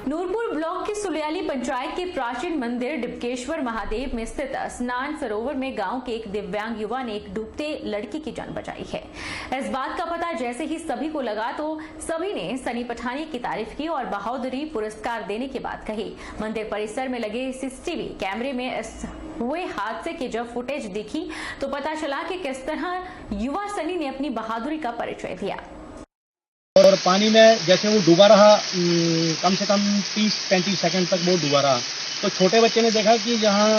Nurpur block के सुलियाली पंचायत के प्राचीन मंदिर डिबकेश्वर महादेव में स्थित स्नान सरोवर में गांव के एक दिव्यांग युवा ने एक डूबते लड़की की जान बचाई है। इस बात का पता जैसे ही सभी को लगा तो सभी ने सनी पठानिया की तारीफ की और बहादुरी पुरस्कार देने की बात कही। मंदिर परिसर में लगे सीसीटीवी कैमरे में इस हुए हादसे की जब फुटेज देखी तो पता चला कि किस तरह युवा सनी ने अपनी बहादुरी का परिचय दिया। और पानी में जैसे वो डूबा रहा कम से कम 30-35 सेकंड तक वो डूबा रहा। तो छोटे बच्चे ने देखा कि जहाँ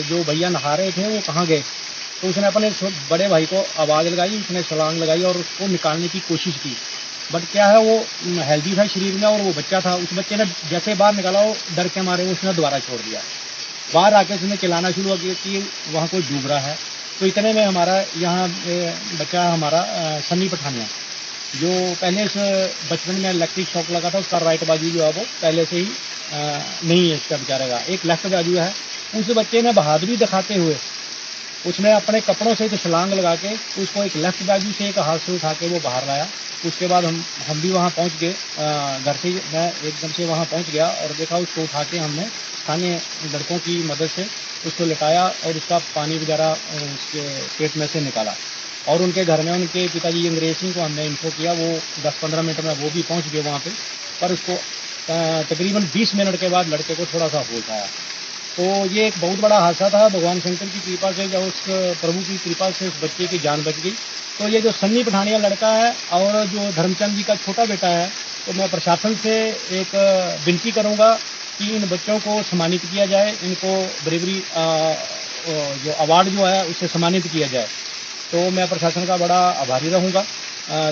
जो भैया नहा रहे थे वो कहाँ गए, तो उसने अपने बड़े भाई को आवाज़ लगाई, उसने छलांग लगाई और उसको निकालने की कोशिश की। बट क्या है, वो हेल्दी था शरीर में और वो बच्चा था। उस बच्चे ने जैसे बाहर निकाला, वो डर के मारे उसने दोबारा छोड़ दिया। बाहर आके उसने चिल्लाना शुरू किया कि वहाँ कोई डूब रहा है। तो इतने में हमारा यहाँ बच्चा हमारा सनी पठानिया, जो पहले इस बचपन में इलेक्ट्रिक शॉक लगा था, उसका राइट बाजू जो है वो पहले से ही नहीं है इसका बेचारे का, एक लेफ्ट बाजू है। उस बच्चे ने बहादुरी दिखाते हुए उसने अपने कपड़ों से एक छलांग लगा के उसको एक लेफ्ट बाजू से एक हाथ से उठा के वो बाहर लाया। उसके बाद हम भी वहाँ पहुँच गए, घर से मैं एकदम से वहाँ पहुँच गया और देखा उसको उठा के हमने स्थानीय लड़कों की मदद से उसको लिटाया और उसका पानी वगैरह उसके पेट में से निकाला। और उनके घर में उनके पिताजी अंग्रेज सिंह को हमने इन्फो किया, वो 10-15 मिनट में वो भी पहुंच गए वहाँ पे। पर उसको तकरीबन 20 मिनट के बाद लड़के को थोड़ा सा होश आया। तो ये एक बहुत बड़ा हादसा था। भगवान शंकर की कृपा से, जब उस प्रभु की कृपा से उस बच्चे की जान बच गई। तो ये जो सन्नी पठानिया लड़का है और जो धर्मचंद जी का छोटा बेटा है, तो मैं प्रशासन से एक विनती करूँगा कि इन बच्चों को सम्मानित किया जाए, इनको ब्रेवरी जो अवार्ड जो है उससे सम्मानित किया जाए। तो मैं प्रशासन का बड़ा आभारी रहूंगा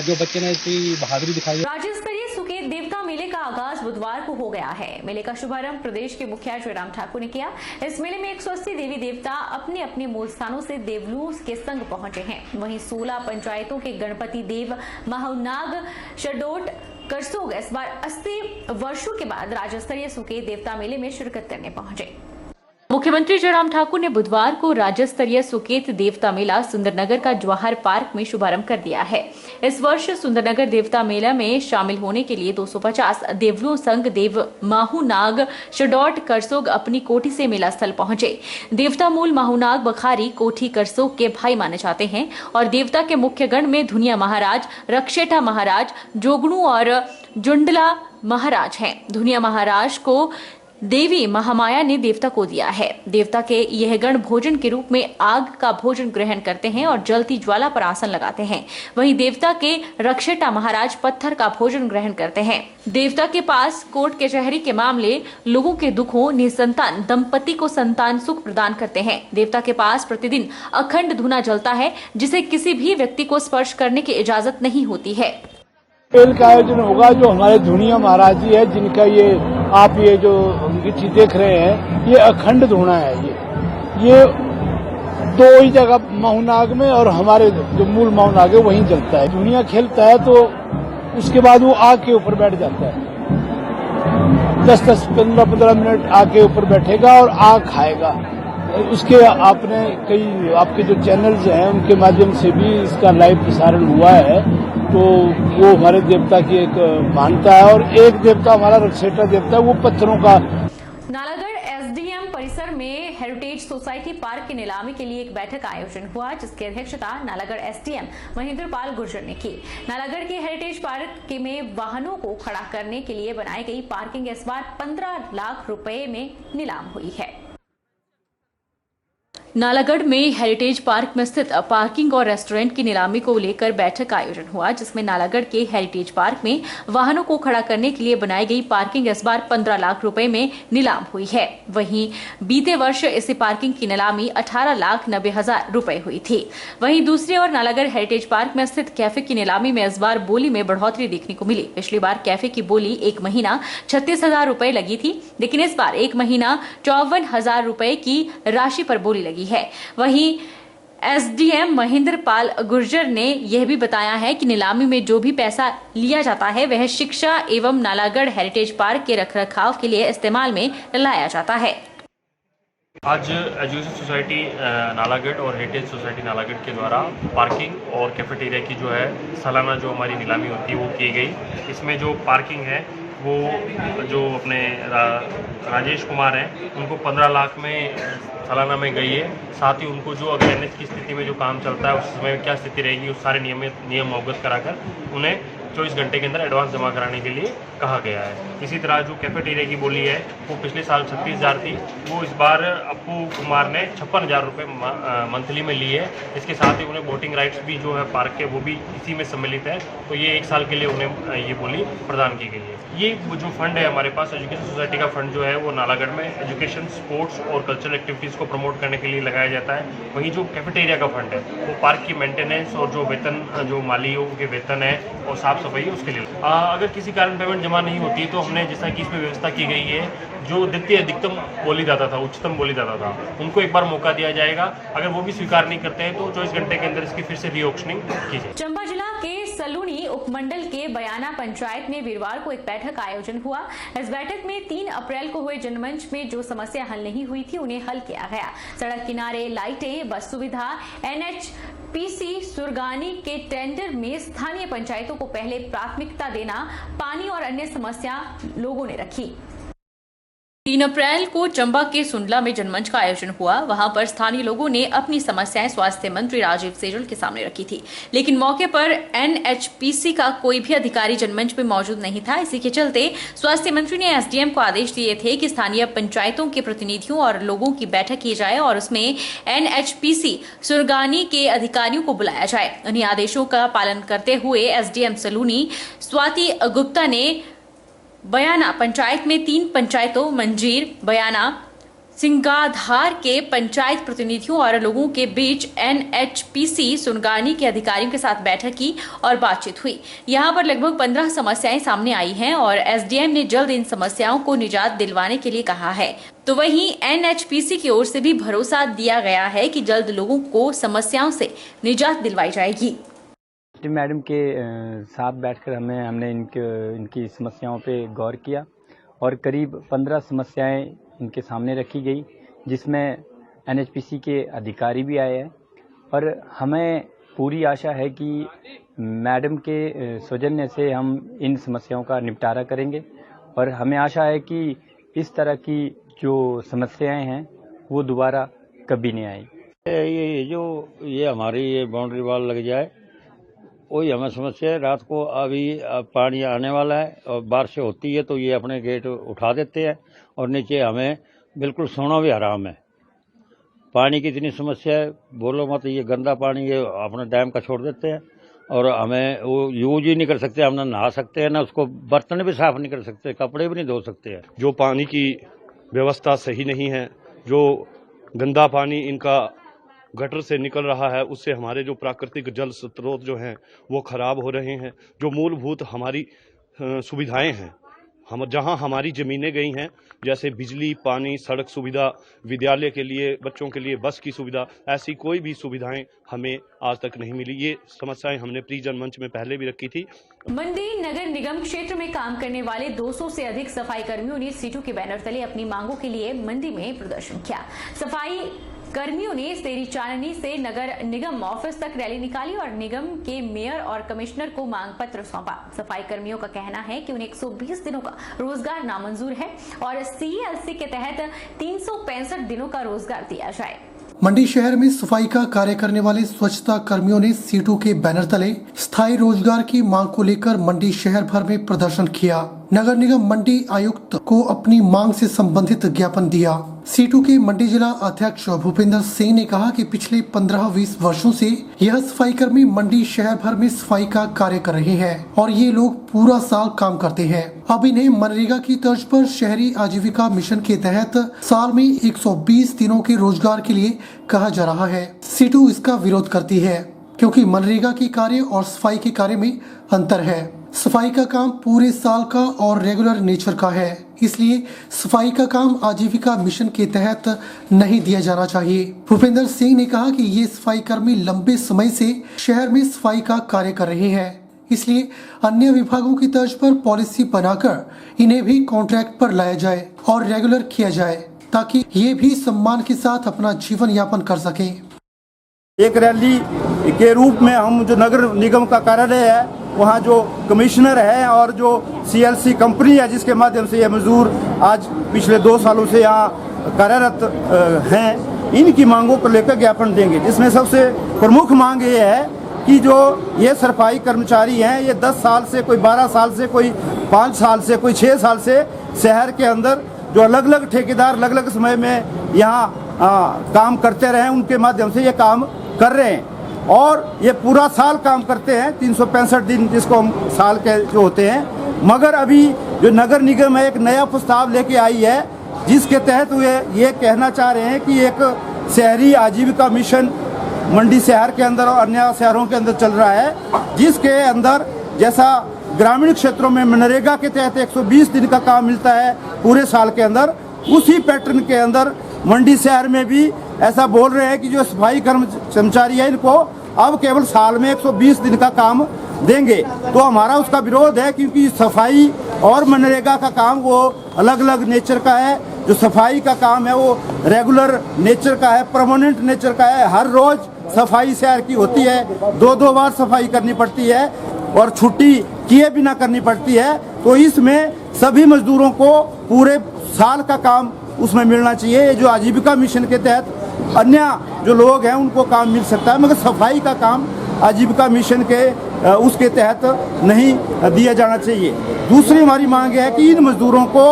जो बच्चे ने इतनी बहादुरी दिखाई। राज्य स्तरीय सुकेत देवता मेले का आगाज बुधवार को हो गया है। मेले का शुभारंभ प्रदेश के मुखिया जयराम ठाकुर ने किया। इस मेले में 180 देवी देवता अपने अपने मूल स्थानों से देवलुओं के संग पहुंचे हैं। वहीं 16 पंचायतों के गणपति देव महानाग शडोट करसोग इस बार 80 वर्षों के बाद राज्य स्तरीय सुकेत देवता मेले में शिरकत करने पहुंचे। मुख्यमंत्री जयराम ठाकुर ने बुधवार को राज्य स्तरीय सुकेत देवता मेला सुंदरनगर का जवाहर पार्क में शुभारंभ कर दिया है। इस वर्ष सुंदरनगर देवता मेला में शामिल होने के लिए 250 देवलुओं संग देव माहूनाग शडौट करसोग अपनी कोठी से मेला स्थल पहुंचे। देवता मूल माहूनाग बखारी कोठी करसोग के भाई माने जाते हैं और देवता के मुख्य गण में धुनिया महाराज, रक्षेटा महाराज, जोगणू और जुंडला महाराज हैं। धुनिया महाराज को देवी महामाया ने देवता को दिया है। देवता के यह गण भोजन के रूप में आग का भोजन ग्रहण करते हैं और जलती ज्वाला पर आसन लगाते हैं। वहीं देवता के रक्षेटा महाराज पत्थर का भोजन ग्रहण करते हैं। देवता के पास कोर्ट कचहरी के मामले, लोगों के दुखों, निसंतान दंपति को संतान सुख प्रदान करते हैं। देवता के पास प्रतिदिन अखंड धूना जलता है, जिसे किसी भी व्यक्ति को स्पर्श करने की इजाजत नहीं होती है। खेल का आयोजन होगा जो हमारे धुनिया महाराज जी है, जिनका ये आप ये जो अंगीठी देख रहे हैं, ये अखंड धुना है। ये दो ही जगह माहूनाग में और हमारे जो मूल माहूनाग है वहीं जलता है। धुनिया खेलता है तो उसके बाद वो आग के ऊपर बैठ जाता है। 10-10, 15-15 मिनट आग के ऊपर बैठेगा और आग खाएगा। उसके आपने कई आपके जो चैनल्स हैं उनके माध्यम से भी इसका लाइव प्रसारण हुआ है। तो वो हमारे देवता की एक मान्यता है। और एक देवता हमारा रक्षेटा देवता, वो पत्थरों का। नालागढ़ एसडीएम परिसर में हेरिटेज सोसाइटी पार्क की नीलामी के लिए एक बैठक का आयोजन हुआ, जिसकी अध्यक्षता नालागढ़ एसडीएम महेंद्र पाल गुर्जर ने की। नालागढ़ के हेरिटेज पार्क में वाहनों को खड़ा करने के लिए बनाई गई पार्किंग इस बार 15 लाख रुपए में नीलाम हुई है। नालागढ़ में हेरिटेज पार्क में स्थित पार्किंग और रेस्टोरेंट की नीलामी को लेकर बैठक का आयोजन हुआ, जिसमें नालागढ़ के हेरिटेज पार्क में वाहनों को खड़ा करने के लिए बनाई गई पार्किंग इस बार 15 लाख रुपए में नीलाम हुई है। वहीं बीते वर्ष इसी पार्किंग की नीलामी 18,90,000 रुपए हुई थी। वहीं दूसरी ओर नालागढ़ हेरिटेज पार्क में स्थित कैफे की नीलामी में इस बार बोली में बढ़ोतरी देखने को मिली। पिछली बार कैफे की बोली 1 महीना 36,000 रुपए लगी थी, लेकिन इस बार 1 महीना 54,000 रुपए की राशि पर बोली लगी है। वहीं एसडीएम महेंद्र पाल गुर्जर ने यह भी बताया है कि नीलामी में जो भी पैसा लिया जाता है वह शिक्षा एवं नालागढ़ हेरिटेज पार्क के रखरखाव के लिए इस्तेमाल में लाया जाता है। आज एजुकेशन सोसाइटी नालागढ़ और हेरिटेज सोसाइटी नालागढ़ के द्वारा पार्किंग और कैफेटेरिया की जो है सालाना जो हमारी नीलामी होती है वो की गई। इसमें जो पार्किंग है वो जो अपने राजेश कुमार हैं उनको 15 लाख में सालाना में गई है। साथ ही उनको जो अगर एनएच की स्थिति में जो काम चलता है उस समय क्या स्थिति रहेगी उस सारे नियम अवगत कराकर उन्हें 24 घंटे के अंदर एडवांस जमा कराने के लिए कहा गया है। इसी तरह जो कैफेटेरिया की बोली है वो पिछले साल 36,000 थी, वो इस बार अपू कुमार ने 56,000 रुपये मंथली में ली है। इसके साथ ही उन्हें वोटिंग राइट्स भी जो है पार्क के वो भी इसी में सम्मिलित है, तो ये 1 साल के लिए उन्हें ये बोली प्रदान की गई है। ये जो फंड है हमारे पास एजुकेशन सोसाइटी का फंड जो है वो नालागढ़ में एजुकेशन, स्पोर्ट्स और कल्चरल एक्टिविटीज़ को प्रमोट करने के लिए लगाया जाता है। वहीं जो कैफेटेरिया का फंड है वो पार्क की मेंटेनेंस और जो वेतन जो मालियों के वेतन है और साफ सफाई उसके लिए। अगर किसी कारण पेमेंट जमा नहीं होती तो हमने जैसा कि इसमें व्यवस्था की गई है, जो द्वितीय अधिकतम बोलीदाता था, उच्चतम बोलीदाता था, उनको एक बार मौका दिया जाएगा। अगर वो भी स्वीकार नहीं करते हैं तो 24 घंटे के अंदर इसकी फिर से रीऑक्शनिंग की जाए। चंबा जिला के सलूनी उपमंडल के बयाना पंचायत में वीरवार को एक बैठक का आयोजन हुआ। इस बैठक में 3 अप्रैल को हुए जनमंच में जो समस्या हल नहीं हुई थी उन्हें हल किया गया। सड़क किनारे लाइटें, बस सुविधा, NHPC सुरगानी के टेंडर में स्थानीय पंचायतों को पहले प्राथमिकता देना, पानी और अन्य समस्या लोगों ने रखी। 3 अप्रैल को चंबा के सुंडला में जनमंच का आयोजन हुआ। वहां पर स्थानीय लोगों ने अपनी समस्याएं स्वास्थ्य मंत्री राजीव सेजल के सामने रखी थी, लेकिन मौके पर NHPC का कोई भी अधिकारी जनमंच में मौजूद नहीं था। इसी के चलते स्वास्थ्य मंत्री ने SDM को आदेश दिए थे कि स्थानीय पंचायतों के प्रतिनिधियों और लोगों की बैठक की जाए और उसमें NHPC सुरगानी के अधिकारियों को बुलाया जाए। उन्हीं आदेशों का पालन करते हुए SDM सलूनी स्वाति गुप्ता ने बयाना पंचायत में 3 पंचायतों मंजीर, बयाना, सिंगाधार के पंचायत प्रतिनिधियों और लोगों के बीच NHPC सुनगानी के अधिकारियों के साथ बैठक की और बातचीत हुई। यहां पर लगभग 15 समस्याएं सामने आई हैं और SDM ने जल्द इन समस्याओं को निजात दिलवाने के लिए कहा है। तो वहीं NHPC की ओर से भी भरोसा दिया गया है कि जल्द लोगों को समस्याओं से निजात दिलवाई जाएगी। मैडम के साथ बैठकर हमने इनकी समस्याओं पे गौर किया और करीब 15 समस्याएं इनके सामने रखी गई, जिसमें NHPC के अधिकारी भी आए हैं और हमें पूरी आशा है कि मैडम के सौजन्य से हम इन समस्याओं का निपटारा करेंगे और हमें आशा है कि इस तरह की जो समस्याएं हैं वो दोबारा कभी नहीं आएगी। ये हमारी ये बाउंड्री वॉल लग जाए वही हमें समस्या है। रात को अभी पानी आने वाला है और बारिश होती है तो ये अपने गेट उठा देते हैं और नीचे हमें बिल्कुल सोना भी हराम है। पानी की इतनी समस्या है बोलो मत, ये गंदा पानी ये अपने डैम का छोड़ देते हैं और हमें वो यूज ही नहीं कर सकते। हम ना नहा सकते हैं, ना उसको बर्तन भी साफ नहीं कर सकते, कपड़े भी नहीं धो सकते हैं। जो पानी की व्यवस्था सही नहीं है, जो गंदा पानी इनका गटर से निकल रहा है, उससे हमारे जो प्राकृतिक जल स्रोत जो हैं वो खराब हो रहे हैं। जो मूलभूत हमारी सुविधाएं हैं, हम जहां हमारी ज़मीनें गई हैं, जैसे बिजली, पानी, सड़क सुविधा, विद्यालय के लिए बच्चों के लिए बस की सुविधा, ऐसी कोई भी सुविधाएं हमें आज तक नहीं मिली। ये समस्याएं हमने प्री जनमंच में पहले भी रखी थी। मंडी नगर निगम क्षेत्र में काम करने वाले 200 से अधिक सफाई कर्मियों ने सीटू के बैनर तले अपनी मांगों के लिए मंडी में प्रदर्शन किया। सफाई कर्मियों ने सेरी चांदनी से नगर निगम ऑफिस तक रैली निकाली और निगम के मेयर और कमिश्नर को मांग पत्र सौंपा। सफाई कर्मियों का कहना है कि उन्हें 120 दिनों का रोजगार नामंजूर है और CLC के तहत 365 दिनों का रोजगार दिया जाए। मंडी शहर में सफाई का कार्य करने वाले स्वच्छता कर्मियों ने सीटू के बैनर तले स्थायी रोजगार की मांग को लेकर मंडी शहर भर में प्रदर्शन किया। नगर निगम मंडी आयुक्त को अपनी मांग से संबंधित ज्ञापन दिया। सीटू के मंडी जिला अध्यक्ष भूपेंद्र सिंह ने कहा कि पिछले 15-20 वर्षों से यह सफाई कर्मी मंडी शहर भर में सफाई का कार्य कर रहे हैं और ये लोग पूरा साल काम करते हैं। अब इन्हें मनरेगा की तर्ज पर शहरी आजीविका मिशन के तहत साल में 120 दिनों के रोजगार के लिए कहा जा रहा है। सीटू इसका विरोध करती है क्योंकि मनरेगा के कार्य और सफाई के कार्य में अंतर है। सफाई का काम पूरे साल का और रेगुलर नेचर का है, इसलिए सफाई का काम आजीविका मिशन के तहत नहीं दिया जाना चाहिए। भूपेंद्र सिंह ने कहा कि ये सफाई कर्मी लंबे समय से शहर में सफाई का कार्य कर रहे हैं, इसलिए अन्य विभागों की तर्ज पर पॉलिसी बनाकर इन्हें भी कॉन्ट्रैक्ट पर लाया जाए और रेगुलर किया जाए ताकि ये भी सम्मान के साथ अपना जीवन यापन कर सकें। एक रैली के रूप में हम जो नगर निगम का कार्यालय है वहाँ जो कमिश्नर है और जो CLC कंपनी है जिसके माध्यम से ये मजदूर आज पिछले 2 सालों से यहाँ कार्यरत हैं, इनकी मांगों को लेकर ज्ञापन देंगे। जिसमें सबसे प्रमुख मांग ये है कि जो ये सफाई कर्मचारी हैं, ये 10 साल से, कोई 12 साल से, कोई 5 साल से, कोई 6 साल से शहर के अंदर जो अलग अलग ठेकेदार अलग अलग समय में यहाँ काम करते रहे, उनके माध्यम से ये काम कर रहे हैं और ये पूरा साल काम करते हैं, 365 दिन जिसको हम साल के जो होते हैं। मगर अभी जो नगर निगम है एक नया प्रस्ताव लेके आई है जिसके तहत वे ये कहना चाह रहे हैं कि एक शहरी आजीविका मिशन मंडी शहर के अंदर और अन्य शहरों के अंदर चल रहा है, जिसके अंदर जैसा ग्रामीण क्षेत्रों में मनरेगा के तहत 120 दिन का काम मिलता है पूरे साल के अंदर, उसी पैटर्न के अंदर मंडी शहर में भी ऐसा बोल रहे हैं कि जो सफाई कर्मचारी है इनको अब केवल साल में 120 दिन का काम देंगे। तो हमारा उसका विरोध है, क्योंकि सफाई और मनरेगा का काम वो अलग अलग नेचर का है। जो सफाई का काम है वो रेगुलर नेचर का है, परमानेंट नेचर का है। हर रोज सफाई शहर की होती है, 2-2 बार सफाई करनी पड़ती है और छुट्टी किए बिना करनी पड़ती है। तो इसमें सभी मजदूरों को पूरे साल का काम उसमें मिलना चाहिए। ये जो आजीविका मिशन के तहत अन्य जो लोग हैं उनको काम मिल सकता है, मगर सफाई का काम आजीविका मिशन के उसके तहत नहीं दिया जाना चाहिए। दूसरी हमारी मांग है कि इन मजदूरों को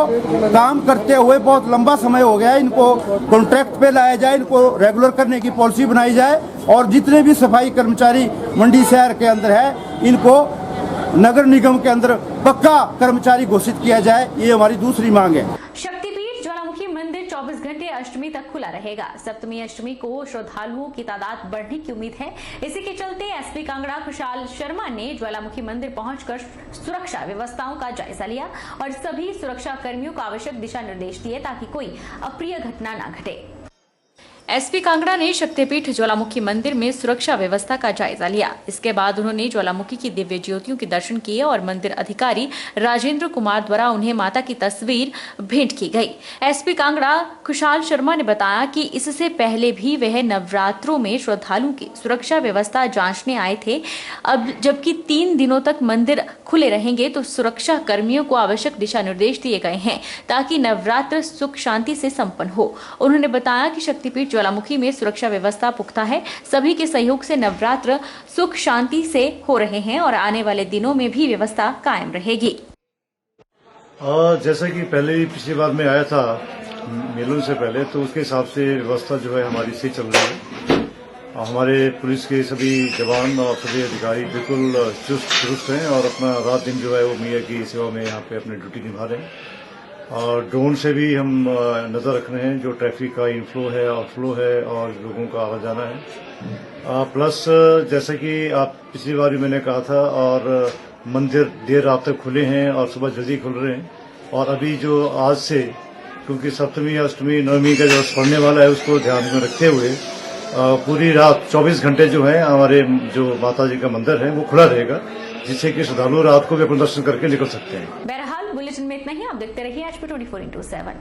काम करते हुए बहुत लंबा समय हो गया है, इनको कॉन्ट्रैक्ट पे लाया जाए, इनको रेगुलर करने की पॉलिसी बनाई जाए और जितने भी सफाई कर्मचारी मंडी शहर के अंदर है इनको नगर निगम के अंदर पक्का कर्मचारी घोषित किया जाए। ये हमारी दूसरी मांग है। शक्तिपीठ ज्वालामुखी मंदिर 24 घंटे अष्टमी तक खुला रहेगा। सप्तमी अष्टमी को श्रद्धालुओं की तादाद बढ़ने की उम्मीद है। इसी के चलते एसपी कांगड़ा खुशहाल शर्मा ने ज्वालामुखी मंदिर पहुंचकर सुरक्षा व्यवस्थाओं का जायजा लिया और सभी सुरक्षा कर्मियों को आवश्यक दिशा निर्देश दिए ताकि कोई अप्रिय घटना न घटे। एसपी कांगड़ा ने शक्तिपीठ ज्वालामुखी मंदिर में सुरक्षा व्यवस्था का जायजा लिया। इसके बाद उन्होंने ज्वालामुखी की दिव्य ज्योतियों के दर्शन किए और मंदिर अधिकारी राजेंद्र कुमार द्वारा उन्हें माता की तस्वीर भेंट की गई। एसपी कांगड़ा खुशहाल शर्मा ने बताया कि इससे पहले भी वह नवरात्रों में श्रद्धालुओं की सुरक्षा व्यवस्था जांचने आए थे। अब जबकि 3 दिनों तक मंदिर खुले रहेंगे तो सुरक्षा कर्मियों को आवश्यक दिशा निर्देश दिए गए हैं ताकि नवरात्र सुख शांति से संपन्न हो। उन्होंने बताया कि शक्तिपीठ ज्वालामुखी में सुरक्षा व्यवस्था पुख्ता है। सभी के सहयोग से नवरात्र सुख शांति से हो रहे हैं और आने वाले दिनों में भी व्यवस्था कायम रहेगी। जैसा कि पहले ही पिछली बार में आया था मिलन से पहले, तो उसके हिसाब से व्यवस्था जो है हमारी सही चल रही है। हमारे पुलिस के सभी जवान और सभी अधिकारी बिल्कुल चुस्त दुरुस्त हैं और अपना रात दिन जो है वो मियाँ की सेवा में यहाँ पे अपनी ड्यूटी निभा रहे हैं। और ड्रोन से भी हम नज़र रख रहे हैं जो ट्रैफिक का इनफ्लो है आउटफ्लो है और लोगों का आवा जाना है। प्लस जैसा कि आप पिछली बार भी मैंने कहा था, और मंदिर देर रात तक खुले हैं और सुबह जल्दी खुल रहे हैं। और अभी जो आज से, क्योंकि सप्तमी अष्टमी नवमी का जो पड़ने वाला है उसको ध्यान में रखते हुए पूरी रात 24 घंटे जो है हमारे जो माता जी का मंदिर है वो खुला रहेगा, जिससे कि श्रद्धालु रात को भी अपना दर्शन करके निकल सकते हैं। बहरहाल बुलेटिन में इतना ही। आप देखते रहिए HP 24x7।